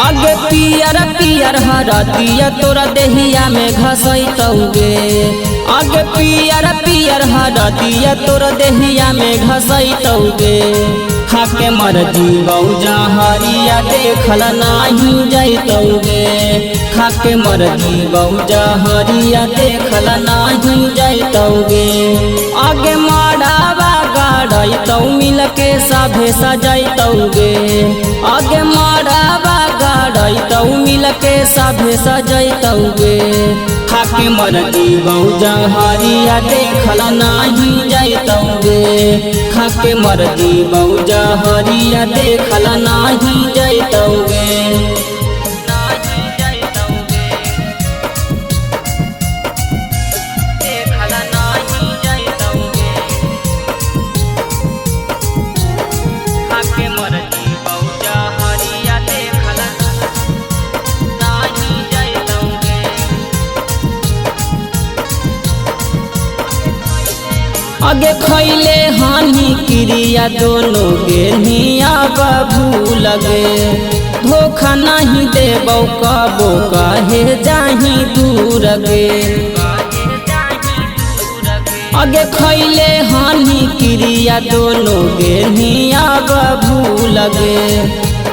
आगे पियर पियर हरदिया तोरा देहिया में घसैतौगे। आगे पियर पियर हरदिया तोरा देहिया में घसैतौगे। खाके मर जीवौ जहरिया देखल नाही जैतौगे। खाके मर जीवौ जहरिया देखल नाही जैतौगे। आगे माड़ावा गाड़ैतौ मिलके सभे सजैतौगे। आगे माड़ावा गाड़ैतौ मिलके सभे सजैतौगे। खाके मर जीवौ जहरिया देखल नाही जैतौगे। खाके मर जीवौ जहरिया देखल नाही जैतौगे। आगे खैले हानि क्रिया दोनों गे निया बाबू लगे। धोखा नहीं देबौ कबो कहे जाही दूर गे। आगे खैले हानि क्रिया दोनों गे निया बाबू लगे।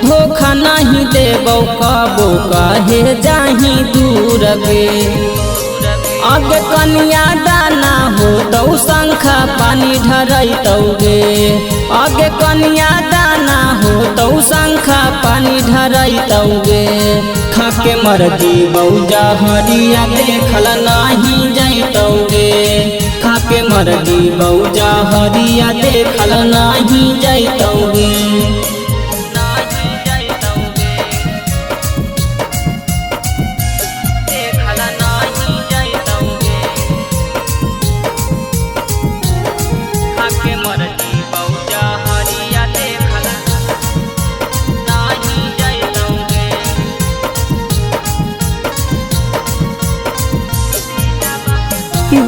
धोखा नहीं देबौ कबो कहे जाही दूर गे। आगे कन्या दाना हो तौ शंखा पानी ढरैतौगे। आगे कन्या दाना हो तौ शंखा पानी ढरैतौगे। खाके मर जीवौ जहरिया देखल नाही जैतौगे। खाके मर जीवौ जहरिया देखल नाही जैतौगे।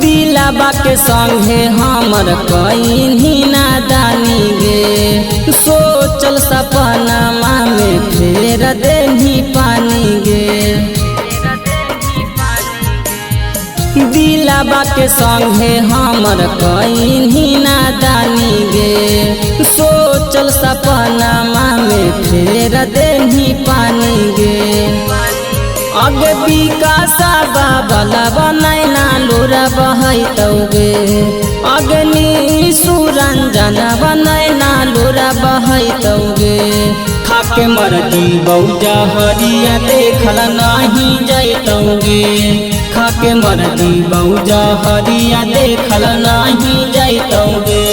दिलाबा के संगे हमर कहीं नादानी गे। सोचल सपना में फेर देही पानी गे। दिलाबा के संगे हमर कहीं नादानी गे। सोचल सपना में फेर देही पानी गे। आगे विकासा बाबला बनैना लोरा बहैतौगे। आगे निसुरंजन बनैना लोरा बहैतौगे। खाके मर जीवौ जहरिया देखल नाही जैतौगे। खाके मर जीवौ जहरिया देखल नाही जैतौगे।